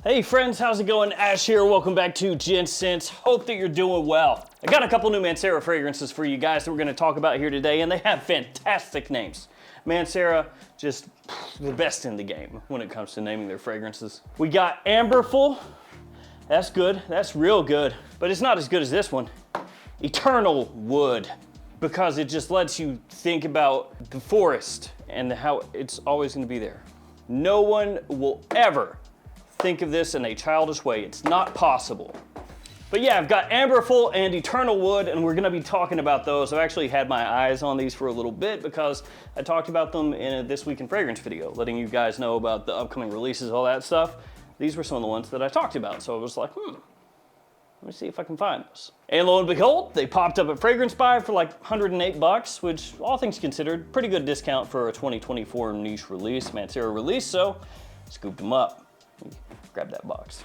Hey friends, how's it going? Ash here, welcome back to Gents. Hope that you're doing well. I got a couple new Mancera fragrances for you guys that we're gonna talk about here today, and they have fantastic names. Mancera, just the best in the game when it comes to naming their fragrances. We got Amberful, that's good, that's real good, but it's not as good as this one. Eternal Wood, because it just lets you think about the forest and how it's always gonna be there. No one will ever think of this in a childish way. It's not possible. But yeah, I've got Amberful and Eternal Wood, and we're gonna be talking about those. I've actually had my eyes on these for a little bit because I talked about them in a This Week in Fragrance video, letting you guys know about the upcoming releases, all that stuff. These were some of the ones that I talked about, so I was like, let me see if I can find those. And lo and behold, they popped up at Fragrance Buy for like 108 bucks, which all things considered, pretty good discount for a 2024 niche release, Mancera release, so scooped them up. Grab that box.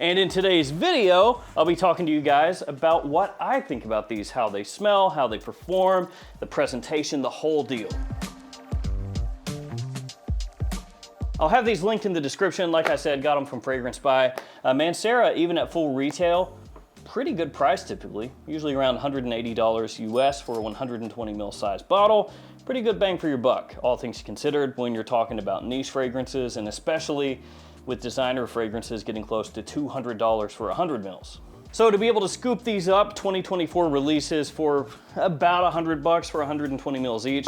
And in today's video, I'll be talking to you guys about what I think about these, how they smell, how they perform, the presentation, the whole deal. I'll have these linked in the description. Like I said, got them from Fragrance Buy. Mancera, even at full retail, pretty good price typically, usually around $180 US for a 120 ml size bottle. Pretty good bang for your buck, all things considered, when you're talking about niche fragrances, and especially with designer fragrances getting close to $200 for 100 mils. So to be able to scoop these up, 2024 releases for about 100 bucks for 120 mils each,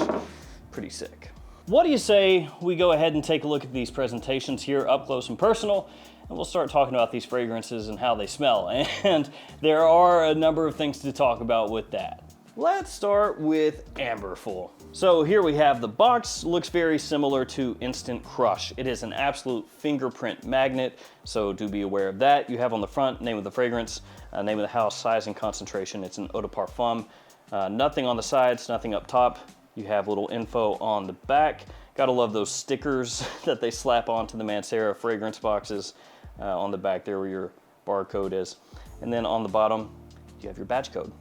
pretty sick. What do you say we go ahead and take a look at these presentations here up close and personal, and we'll start talking about these fragrances and how they smell. And there are a number of things to talk about with that. Let's start with Amberful. So here we have the box, looks very similar to Instant Crush. It is an absolute fingerprint magnet, so do be aware of that. You have on the front, name of the fragrance, name of the house, size and concentration. It's an eau de parfum. Nothing on the sides, nothing up top. You have little info on the back. Gotta love those stickers that they slap onto the Mancera fragrance boxes on the back there where your barcode is. And then on the bottom, you have your badge code.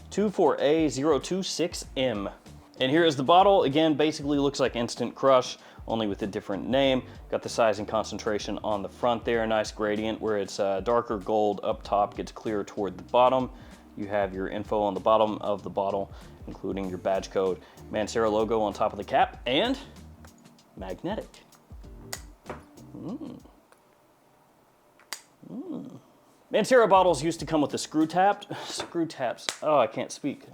24A026M. And here is the bottle. Again, basically looks like Instant Crush, only with a different name. Got the size and concentration on the front there. Nice gradient where it's darker gold up top, gets clearer toward the bottom. You have your info on the bottom of the bottle, including your badge code, Mancera logo on top of the cap, and magnetic. Mancera bottles used to come with the screw taps. Oh, I can't speak.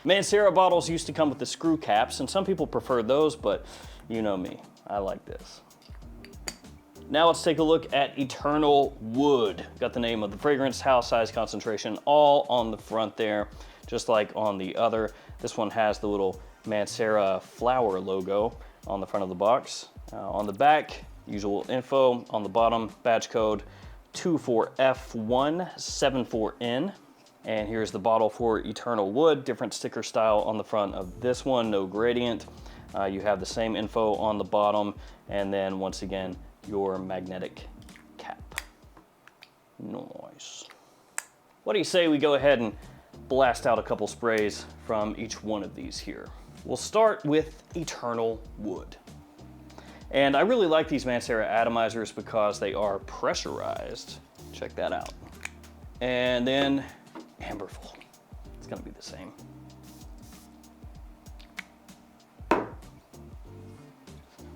Mancera bottles used to come with the screw caps, and some people prefer those, but you know me, I like this. Now let's take a look at Eternal Wood. Got the name of the fragrance, house, size, concentration, all on the front there, just like on the other. This one has the little Mancera flower logo on the front of the box. On the back, usual info. On the bottom, badge code 24F174N. And here's the bottle for Eternal Wood, different sticker style on the front of this one, no gradient. You have the same info on the bottom, and then once again, your magnetic cap. Nice. What do you say we go ahead and blast out a couple sprays from each one of these here? We'll start with Eternal Wood. And I really like these Mancera atomizers because they are pressurized. Check that out. And then Amberful. It's gonna be the same.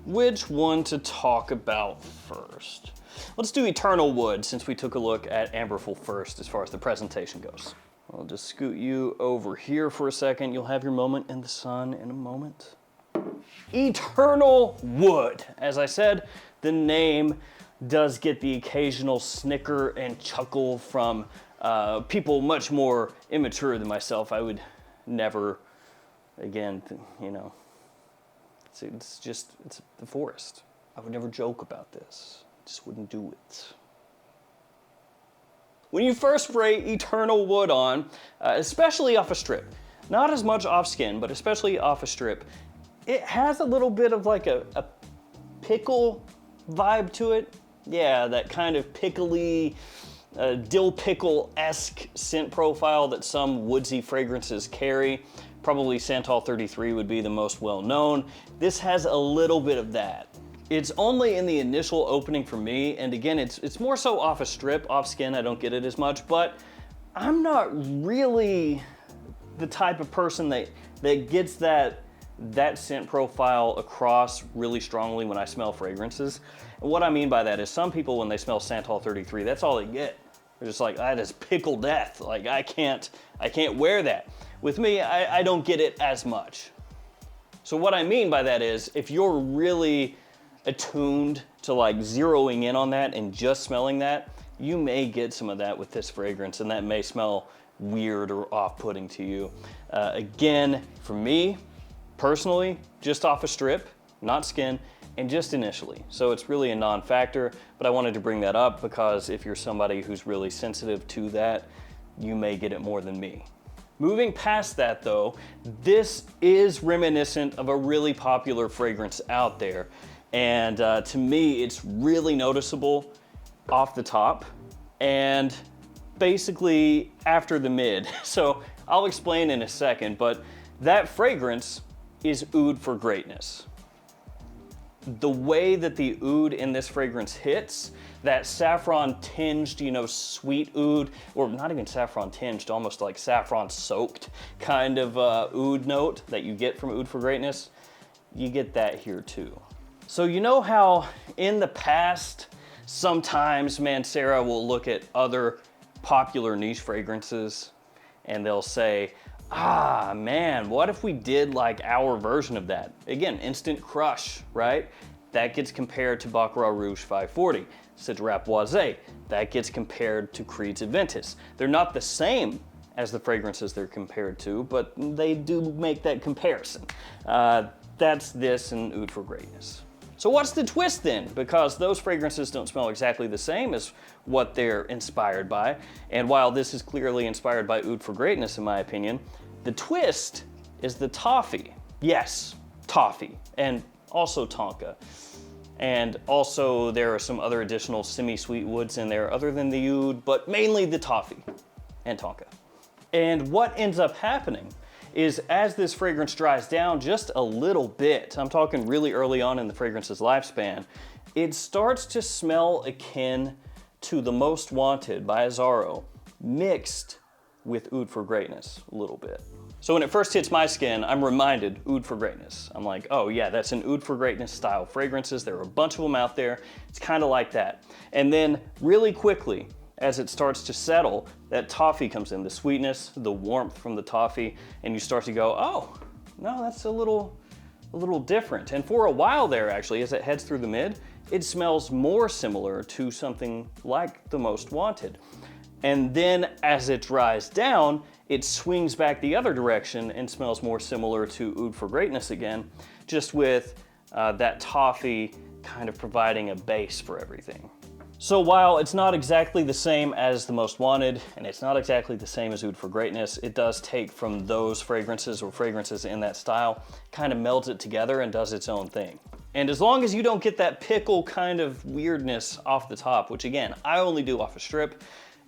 Which one to talk about first? Let's do Eternal Wood since we took a look at Amberful first as far as the presentation goes. I'll just scoot you over here for a second. You'll have your moment in the sun in a moment. Eternal Wood. As I said, the name does get the occasional snicker and chuckle from people much more immature than myself. I would never, again, you know, it's the forest. I would never joke about this. Just wouldn't do it. When you first spray Eternal Wood on, especially off a strip, not as much off skin, but especially off a strip, it has a little bit of like a pickle vibe to it. Yeah, that kind of pickly, dill pickle-esque scent profile that some woodsy fragrances carry. Probably Santal 33 would be the most well-known. This has a little bit of that. It's only in the initial opening for me, and again, it's more so off a strip, off skin, I don't get it as much, but I'm not really the type of person that gets that scent profile across really strongly when I smell fragrances. And what I mean by that is some people, when they smell Santal 33, that's all they get. They're just like, that is pickle death. Like, I can't wear that. With me, I don't get it as much. So what I mean by that is, if you're really attuned to like zeroing in on that and just smelling that, you may get some of that with this fragrance, and that may smell weird or off-putting to you. Again, for me, personally, just off a strip, not skin, and just initially. So it's really a non-factor, but I wanted to bring that up because if you're somebody who's really sensitive to that, you may get it more than me. Moving past that though, this is reminiscent of a really popular fragrance out there. And to me, it's really noticeable off the top and basically after the mid. So I'll explain in a second, but that fragrance is Oud for Greatness. The way that the oud in this fragrance hits, that saffron tinged, you know, sweet oud, or not even saffron tinged, almost like saffron soaked kind of oud note that you get from Oud for Greatness, you get that here too. So you know how in the past, sometimes Mancera will look at other popular niche fragrances and they'll say, ah man, what if we did like our version of that? Again, Instant Crush, right? That gets compared to Baccarat Rouge 540. Citra Boisé, that gets compared to Creed's Adventus. They're not the same as the fragrances they're compared to, but they do make that comparison. That's this and Oud for Greatness. So what's the twist then? Because those fragrances don't smell exactly the same as what they're inspired by. And while this is clearly inspired by Oud for Greatness, in my opinion, the twist is the toffee. Yes, toffee, and also tonka. And also there are some other additional semi-sweet woods in there other than the oud, but mainly the toffee and tonka. And what ends up happening is as this fragrance dries down just a little bit, I'm talking really early on in the fragrance's lifespan, it starts to smell akin to The Most Wanted by Azzaro, mixed with Oud for Greatness a little bit. So when it first hits my skin, I'm reminded Oud for Greatness. I'm like, oh yeah, that's an Oud for Greatness style fragrances. There are a bunch of them out there. It's kind of like that. And then really quickly, as it starts to settle, that toffee comes in, the sweetness, the warmth from the toffee, and you start to go, oh, no, that's a little different. And for a while there, actually, as it heads through the mid, it smells more similar to something like The Most Wanted. And then as it dries down, it swings back the other direction and smells more similar to Oud for Greatness again, just with that toffee kind of providing a base for everything. So while it's not exactly the same as The Most Wanted, and it's not exactly the same as Oud for Greatness, it does take from those fragrances or fragrances in that style, kind of melds it together and does its own thing. And as long as you don't get that pickle kind of weirdness off the top, which again, I only do off a strip,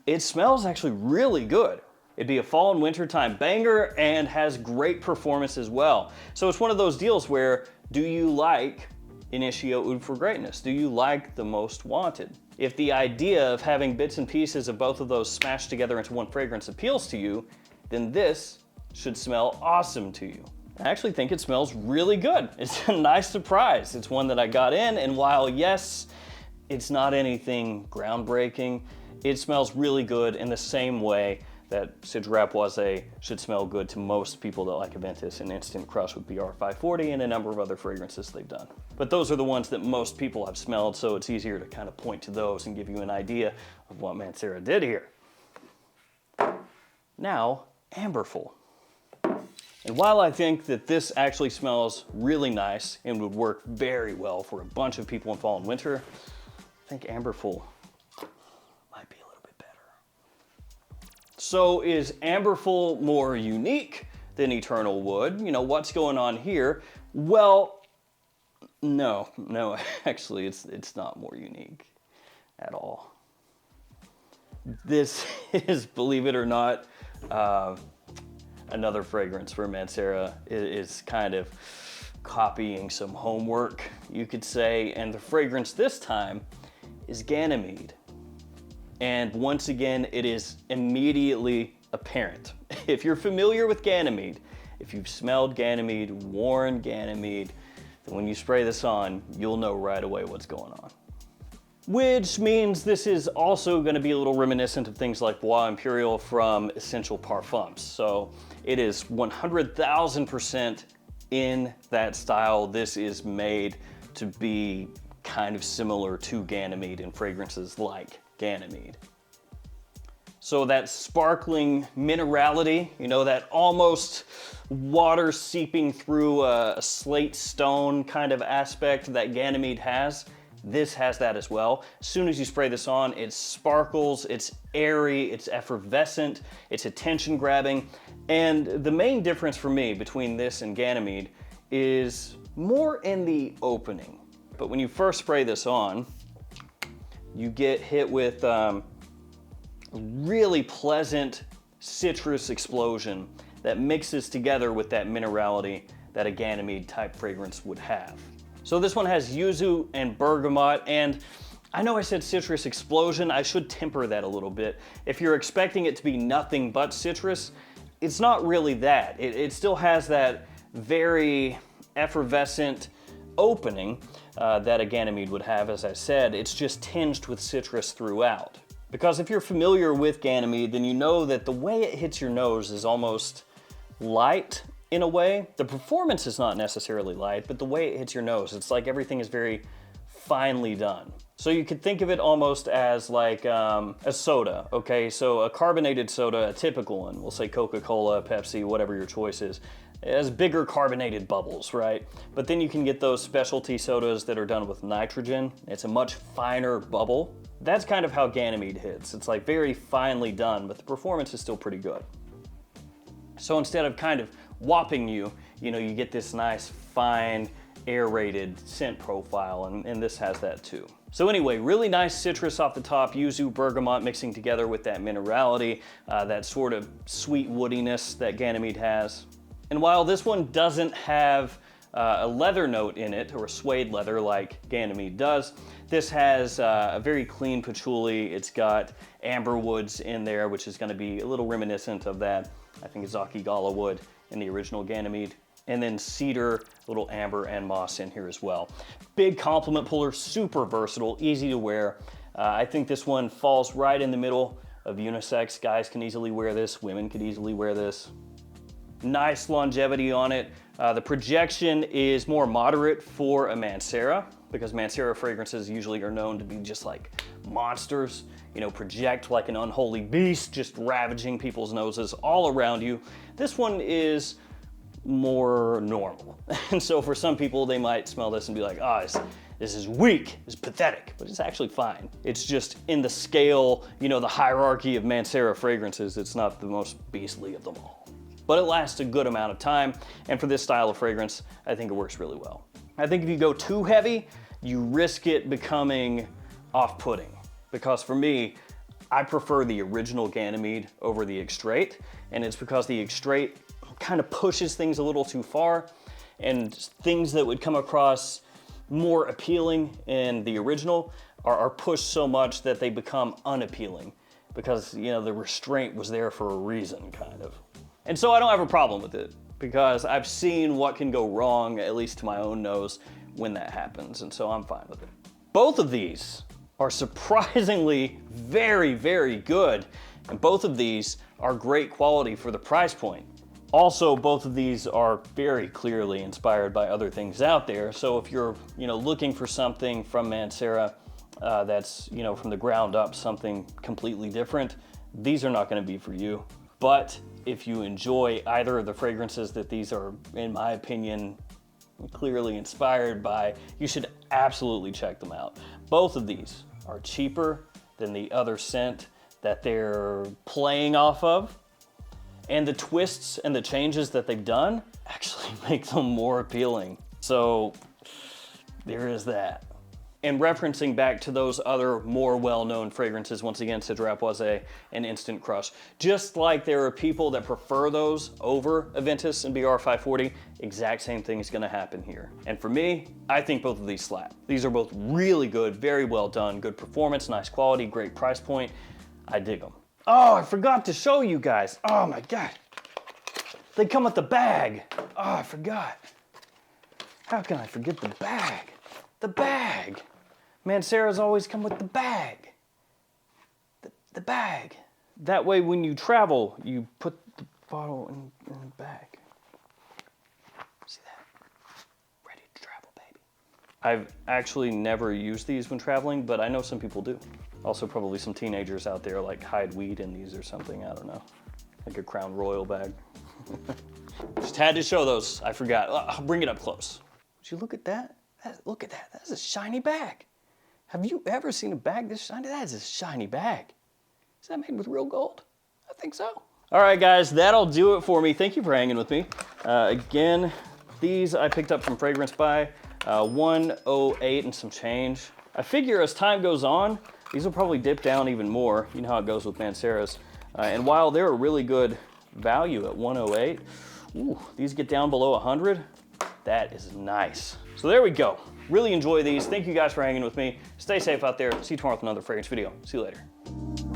it smells actually really good. It'd be a fall and winter time banger and has great performance as well. So it's one of those deals where, do you like Initio Oud for Greatness? Do you like The Most Wanted? If the idea of having bits and pieces of both of those smashed together into one fragrance appeals to you, then this should smell awesome to you. I actually think it smells really good. It's a nice surprise. It's one that I got in, and while yes, it's not anything groundbreaking, it smells really good in the same way that Citra Boisé should smell good to most people that like Adventus and Instant Crush with BR 540 and a number of other fragrances they've done. But those are the ones that most people have smelled, so it's easier to kind of point to those and give you an idea of what Mancera did here. Now, Amberful. And while I think that this actually smells really nice and would work very well for a bunch of people in fall and winter, I think Amberful might be a little bit better. So is Amberful more unique than Eternal Wood? You know, what's going on here? Well, no, actually it's not more unique at all. This is, believe it or not, another fragrance where Mancera is kind of copying some homework, you could say, and the fragrance this time is Ganymede. And once again, it is immediately apparent. If you're familiar with Ganymede, if you've smelled Ganymede, worn Ganymede, then when you spray this on, you'll know right away what's going on. Which means this is also going to be a little reminiscent of things like Bois Imperial from Essential Parfums. So it is 100,000% in that style. This is made to be kind of similar to Ganymede in fragrances like Ganymede. So that sparkling minerality, you know, that almost water seeping through a slate stone kind of aspect that Ganymede has, this has that as well. As soon as you spray this on, it sparkles, it's airy, it's effervescent, it's attention grabbing. And the main difference for me between this and Ganymede is more in the opening. But when you first spray this on, you get hit with a really pleasant citrus explosion that mixes together with that minerality that a Ganymede type fragrance would have. So this one has yuzu and bergamot, and I know I said citrus explosion, I should temper that a little bit. If you're expecting it to be nothing but citrus, it's not really that. It still has that very effervescent opening that a Ganymede would have, as I said. It's just tinged with citrus throughout. Because if you're familiar with Ganymede, then you know that the way it hits your nose is almost light in a way. The performance is not necessarily light, but the way it hits your nose, it's like everything is very finely done. So you could think of it almost as like a soda, okay? So a carbonated soda, a typical one, we'll say Coca-Cola, Pepsi, whatever your choice is, it has bigger carbonated bubbles, right? But then you can get those specialty sodas that are done with nitrogen. It's a much finer bubble. That's kind of how Ganymede hits. It's like very finely done, but the performance is still pretty good. So instead of kind of whopping you, you know, you get this nice, fine, aerated scent profile, and this has that too. So anyway, really nice citrus off the top, yuzu, bergamot mixing together with that minerality, that sort of sweet woodiness that Ganymede has. And while this one doesn't have a leather note in it, or a suede leather like Ganymede does, this has a very clean patchouli. It's got amber woods in there, which is going to be a little reminiscent of that, I think, Zaki Gala wood in the original Ganymede. And then cedar, a little amber and moss in here as well. Big compliment puller, super versatile, easy to wear. I think this one falls right in the middle of unisex. Guys can easily wear this, women could easily wear this. Nice longevity on it. The projection is more moderate for a Mancera, because Mancera fragrances usually are known to be just like monsters, you know, project like an unholy beast, just ravaging people's noses all around you. This one is more normal. And so for some people, they might smell this and be like, ah, this is weak, it's pathetic, but it's actually fine. It's just in the scale, you know, the hierarchy of Mancera fragrances, it's not the most beastly of them all. But it lasts a good amount of time, and for this style of fragrance, I think it works really well. I think if you go too heavy, you risk it becoming off-putting. Because for me, I prefer the original Ganymede over the Extrait, and it's because the Extrait kind of pushes things a little too far, and things that would come across more appealing in the original are pushed so much that they become unappealing, because, you know, the restraint was there for a reason, kind of. And so I don't have a problem with it, because I've seen what can go wrong, at least to my own nose, when that happens, and so I'm fine with it. Both of these are surprisingly very, very good, and both of these are great quality for the price point. Also, both of these are very clearly inspired by other things out there, so if you're, you know, looking for something from Mancera that's, you know, from the ground up, something completely different, these are not going to be for you. But if you enjoy either of the fragrances that these are, in my opinion, clearly inspired by, you should absolutely check them out. Both of these are cheaper than the other scent that they're playing off of, and the twists and the changes that they've done actually make them more appealing. So there is that. And referencing back to those other more well-known fragrances, once again, Citra Appoise and Instant Crush. Just like there are people that prefer those over Aventus and BR 540, exact same thing is gonna happen here. And for me, I think both of these slap. These are both really good, very well done, good performance, nice quality, great price point. I dig them. Oh, I forgot to show you guys. Oh my God. They come with the bag. Oh, I forgot. How can I forget the bag? The bag. Mancera's always come with the bag. The bag. That way when you travel, you put the bottle in the bag. See that? Ready to travel, baby. I've actually never used these when traveling, but I know some people do. Also probably some teenagers out there like hide weed in these or something, I don't know. Like a Crown Royal bag. Just had to show those, I forgot. I'll bring it up close. Would you look at that? Look at that, that's a shiny bag. Have you ever seen a bag this shiny? That is a shiny bag. Is that made with real gold? I think so. All right, guys, that'll do it for me. Thank you for hanging with me. Again, these I picked up from Fragrance Buy, 108 and some change. I figure as time goes on, these will probably dip down even more. You know how it goes with Mancera's. And while they're a really good value at 108, ooh, these get down below 100. That is nice. So there we go. Really enjoy these. Thank you guys for hanging with me. Stay safe out there. See you tomorrow with another fragrance video. See you later.